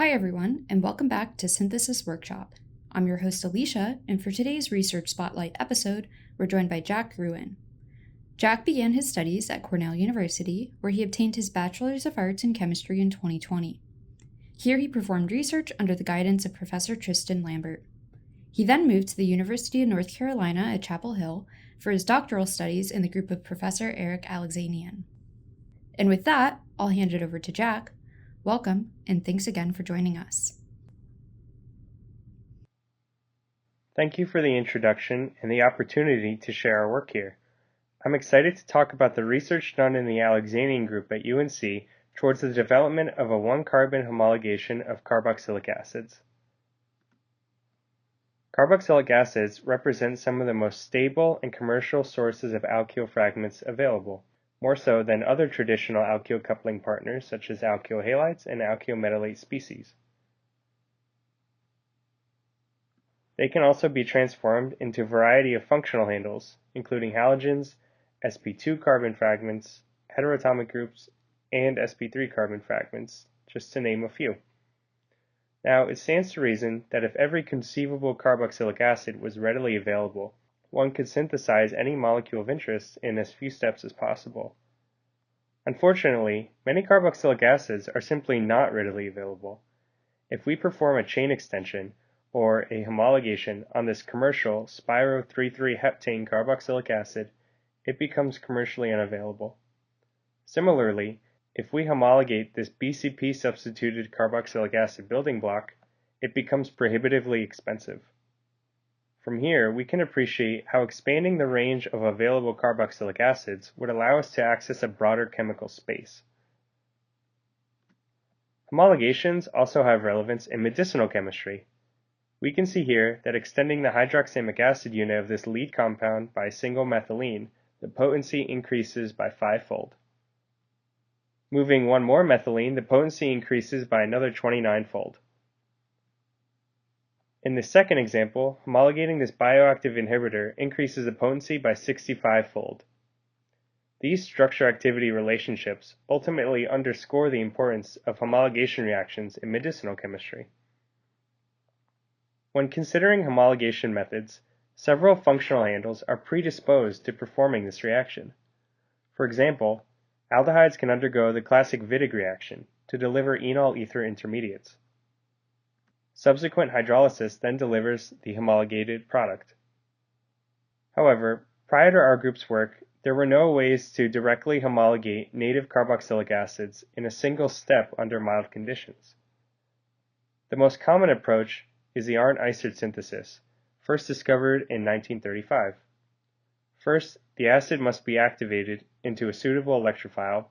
Hi everyone, and welcome back to Synthesis Workshop. I'm your host Alicia, and for today's Research Spotlight episode, we're joined by Jack Gruhin. Jack began his studies at Cornell University, where he obtained his Bachelor's of Arts in Chemistry in 2020. Here he performed research under the guidance of Professor Tristan Lambert. He then moved to the University of North Carolina at Chapel Hill for his doctoral studies in the group of Professor Eric Alexanian. And with that, I'll hand it over to Jack. Welcome, and thanks again for joining us. Thank you for the introduction and the opportunity to share our work here. I'm excited to talk about the research done in the Alexanian group at UNC towards the development of a one-carbon homologation of carboxylic acids. Carboxylic acids represent some of the most stable and commercial sources of alkyl fragments available, more so than other traditional alkyl coupling partners such as alkyl halides and alkyl metallate species. They can also be transformed into a variety of functional handles, including halogens, sp2 carbon fragments, heteroatomic groups, and sp3 carbon fragments, just to name a few. Now, it stands to reason that if every conceivable carboxylic acid was readily available, one could synthesize any molecule of interest in as few steps as possible. Unfortunately, many carboxylic acids are simply not readily available. If we perform a chain extension, or a homologation on this commercial spiro-3,3-heptane carboxylic acid, it becomes commercially unavailable. Similarly, if we homologate this BCP substituted carboxylic acid building block, it becomes prohibitively expensive. From here, we can appreciate how expanding the range of available carboxylic acids would allow us to access a broader chemical space. Homologations also have relevance in medicinal chemistry. We can see here that extending the hydroxamic acid unit of this lead compound by a single methylene, the potency increases by 5-fold. Moving one more methylene, the potency increases by another 29-fold. In the second example, homologating this bioactive inhibitor increases the potency by 65-fold. These structure-activity relationships ultimately underscore the importance of homologation reactions in medicinal chemistry. When considering homologation methods, several functional handles are predisposed to performing this reaction. For example, aldehydes can undergo the classic Wittig reaction to deliver enol ether intermediates. Subsequent hydrolysis then delivers the homologated product. However, prior to our group's work, there were no ways to directly homologate native carboxylic acids in a single step under mild conditions. The most common approach is the Arndt-Isert synthesis, first discovered in 1935. First, the acid must be activated into a suitable electrophile,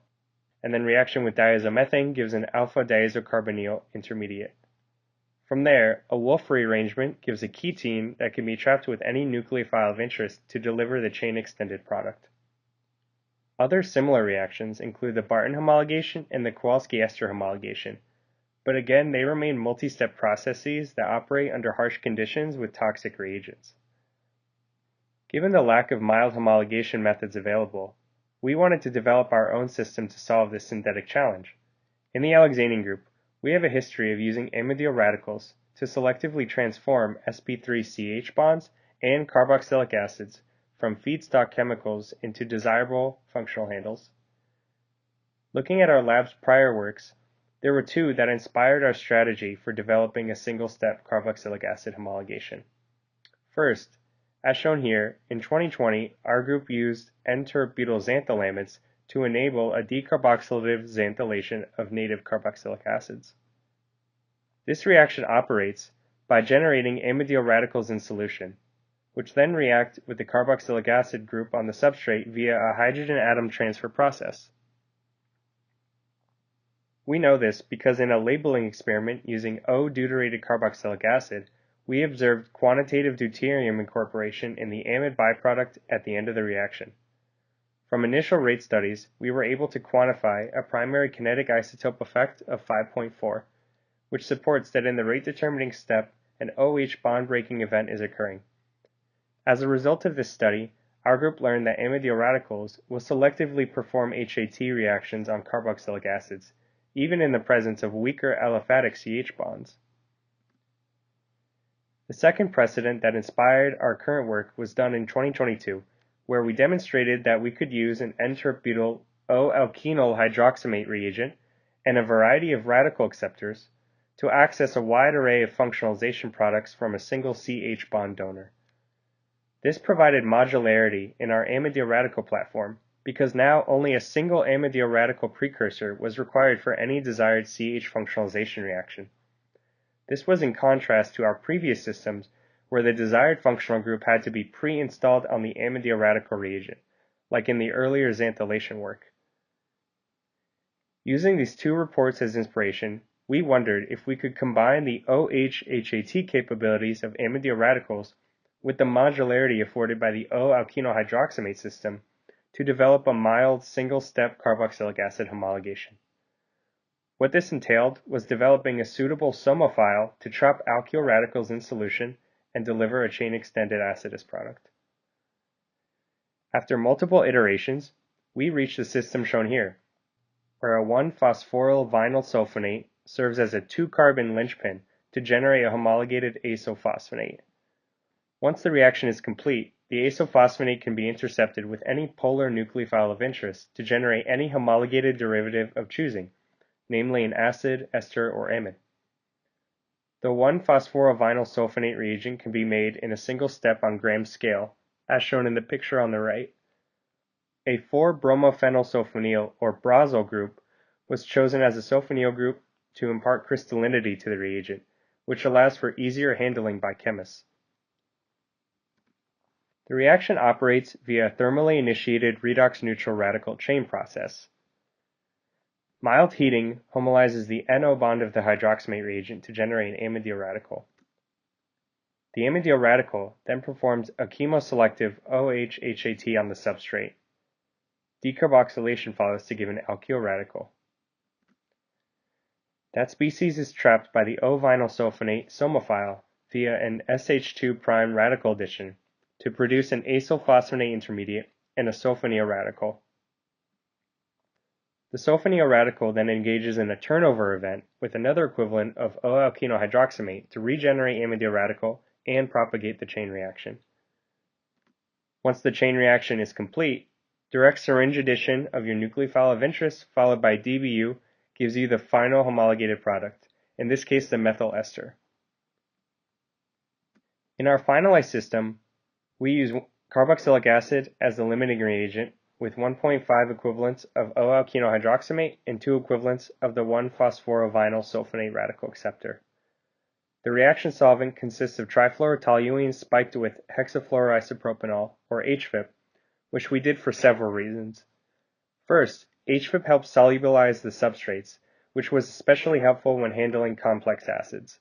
and then reaction with diazomethane gives an alpha-diazocarbonyl intermediate. From there, a Wolff rearrangement gives a ketene that can be trapped with any nucleophile of interest to deliver the chain-extended product. Other similar reactions include the Barton homologation and the Kowalski ester homologation, but again they remain multi-step processes that operate under harsh conditions with toxic reagents. Given the lack of mild homologation methods available, we wanted to develop our own system to solve this synthetic challenge. In the Alexanian group, we have a history of using amidyl radicals to selectively transform sp3-CH bonds and carboxylic acids from feedstock chemicals into desirable functional handles. Looking at our lab's prior works, there were two that inspired our strategy for developing a single-step carboxylic acid homologation. First, as shown here, in 2020, our group used N-terbutyl xanthilamides to enable a decarboxylative xanthylation of native carboxylic acids. This reaction operates by generating amidyl radicals in solution, which then react with the carboxylic acid group on the substrate via a hydrogen atom transfer process. We know this because in a labeling experiment using O-deuterated carboxylic acid, we observed quantitative deuterium incorporation in the amide byproduct at the end of the reaction. From initial rate studies, we were able to quantify a primary kinetic isotope effect of 5.4, which supports that in the rate-determining step, an OH bond-breaking event is occurring. As a result of this study, our group learned that amidyl radicals will selectively perform HAT reactions on carboxylic acids, even in the presence of weaker aliphatic CH bonds. The second precedent that inspired our current work was done in 2022, where we demonstrated that we could use an N-terpbutyl O-alkenyl hydroxamate reagent and a variety of radical acceptors to access a wide array of functionalization products from a single CH bond donor. This provided modularity in our amidyl radical platform because now only a single amidyl radical precursor was required for any desired CH functionalization reaction. This was in contrast to our previous systems where the desired functional group had to be pre-installed on the amidyl radical reagent, like in the earlier xanthylation work. Using these two reports as inspiration, we wondered if we could combine the OH-HAT capabilities of amidyl radicals with the modularity afforded by the O-alkenyl hydroxamate system to develop a mild single-step carboxylic acid homologation. What this entailed was developing a suitable somophile to trap alkyl radicals in solution and deliver a chain-extended acidus product. After multiple iterations, we reached the system shown here, where a 1-phosphoryl vinyl sulfonate serves as a 2-carbon linchpin to generate a homologated azophosphonate. Once the reaction is complete, the azophosphonate can be intercepted with any polar nucleophile of interest to generate any homologated derivative of choosing, namely an acid, ester, or amide. The 1-phosphoryl vinyl sulfonate reagent can be made in a single step on gram scale, as shown in the picture on the right. A 4-bromophenylsulfonyl or brazil group was chosen as a sulfonyl group to impart crystallinity to the reagent, which allows for easier handling by chemists. The reaction operates via a thermally initiated redox-neutral radical chain process. Mild heating homolyzes the NO bond of the hydroxamate reagent to generate an amidyl radical. The amidyl radical then performs a chemoselective OH-HAT on the substrate. Decarboxylation follows to give an alkyl radical. That species is trapped by the O-vinyl sulfonate somophile via an SH2' radical addition to produce an azophosphonate intermediate and a sulfonyl radical. The sulfonyl radical then engages in a turnover event with another equivalent of O-alkenyl hydroxamate to regenerate amidyl radical and propagate the chain reaction. Once the chain reaction is complete, direct syringe addition of your nucleophile of interest followed by DBU gives you the final homologated product, in this case the methyl ester. In our finalized system, we use carboxylic acid as the limiting reagent with 1.5 equivalents of O-alkenyl hydroxamate and 2 equivalents of the 1-phosphoryl vinyl sulfonate radical acceptor. The reaction solvent consists of trifluorotoluene spiked with hexafluoroisopropanol, or HFIP, which we did for several reasons. First, HFIP helps solubilize the substrates, which was especially helpful when handling complex acids.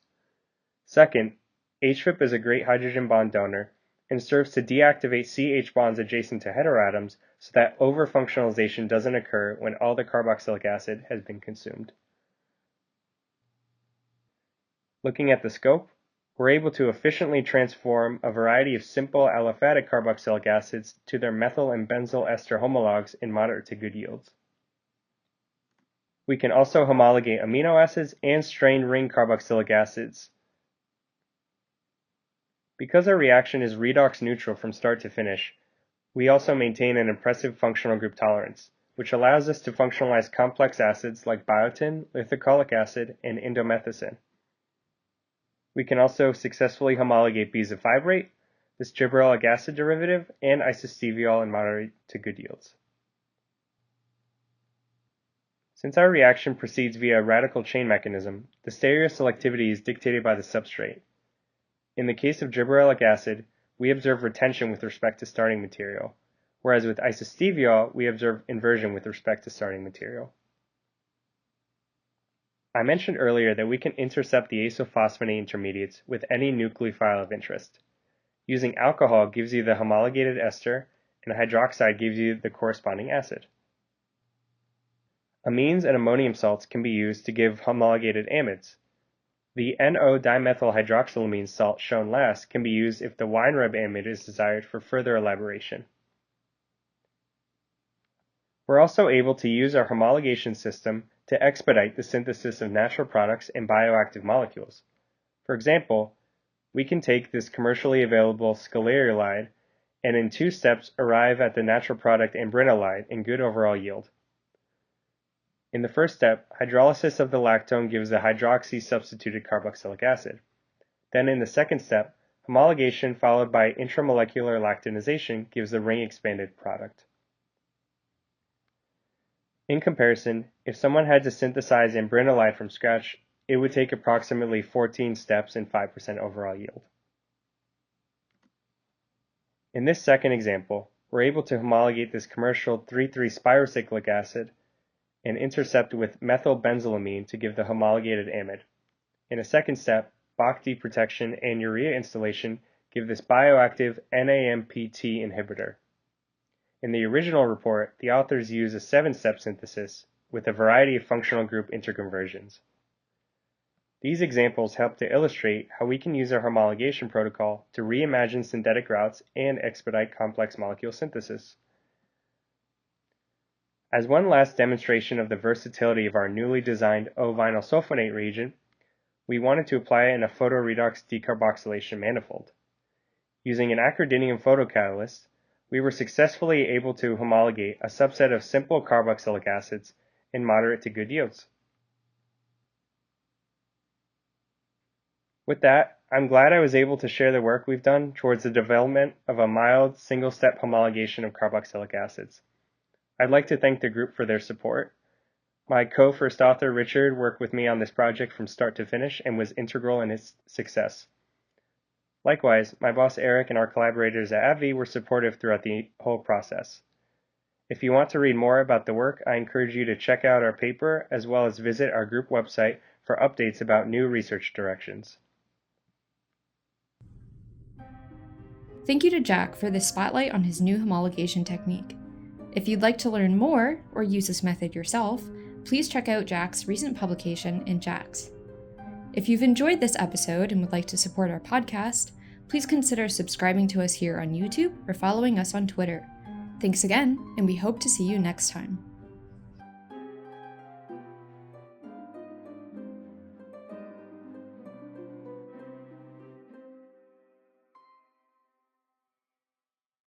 Second, HFIP is a great hydrogen bond donor and serves to deactivate CH bonds adjacent to heteroatoms so that overfunctionalization doesn't occur when all the carboxylic acid has been consumed. Looking at the scope, we're able to efficiently transform a variety of simple aliphatic carboxylic acids to their methyl and benzyl ester homologs in moderate to good yields. We can also homologate amino acids and strained ring carboxylic acids. Because our reaction is redox neutral from start to finish, we also maintain an impressive functional group tolerance, which allows us to functionalize complex acids like biotin, lithocholic acid, and indomethacin. We can also successfully homologate bezafibrate, this gibberellic acid derivative, and isosteviol in moderate to good yields. Since our reaction proceeds via a radical chain mechanism, the stereoselectivity is dictated by the substrate. In the case of gibberellic acid, we observe retention with respect to starting material, whereas with isosteviol, we observe inversion with respect to starting material. I mentioned earlier that we can intercept the azophosphonate intermediates with any nucleophile of interest. Using alcohol gives you the homologated ester, and hydroxide gives you the corresponding acid. Amines and ammonium salts can be used to give homologated amides. The NO-dimethyl hydroxylamine salt shown last can be used if the Weinreb amide is desired for further elaboration. We're also able to use our homologation system to expedite the synthesis of natural products and bioactive molecules. For example, we can take this commercially available sclareolide and in 2 steps arrive at the natural product ambrinolide in good overall yield. In the first step, hydrolysis of the lactone gives a hydroxy-substituted carboxylic acid. Then in the second step, homologation followed by intramolecular lactonization gives the ring-expanded product. In comparison, if someone had to synthesize ambrinolide from scratch, it would take approximately 14 steps and 5% overall yield. In this second example, we're able to homologate this commercial 3,3-spirocyclic acid and intercept with methylbenzylamine to give the homologated amide. In a second step, Bach-D protection and urea installation give this bioactive NAMPT inhibitor. In the original report, the authors use a 7-step synthesis with a variety of functional group interconversions. These examples help to illustrate how we can use our homologation protocol to reimagine synthetic routes and expedite complex molecule synthesis. As one last demonstration of the versatility of our newly designed O-vinyl sulfonate reagent, we wanted to apply it in a photo-redox decarboxylation manifold. Using an acridinium photocatalyst, we were successfully able to homologate a subset of simple carboxylic acids in moderate to good yields. With that, I'm glad I was able to share the work we've done towards the development of a mild, single-step homologation of carboxylic acids. I'd like to thank the group for their support. My co-first author, Richard, worked with me on this project from start to finish and was integral in its success. Likewise, my boss Eric and our collaborators at AbbVie were supportive throughout the whole process. If you want to read more about the work, I encourage you to check out our paper as well as visit our group website for updates about new research directions. Thank you to Jack for this spotlight on his new homologation technique. If you'd like to learn more or use this method yourself, please check out Jack's recent publication in JACS. If you've enjoyed this episode and would like to support our podcast, please consider subscribing to us here on YouTube or following us on Twitter. Thanks again, and we hope to see you next time.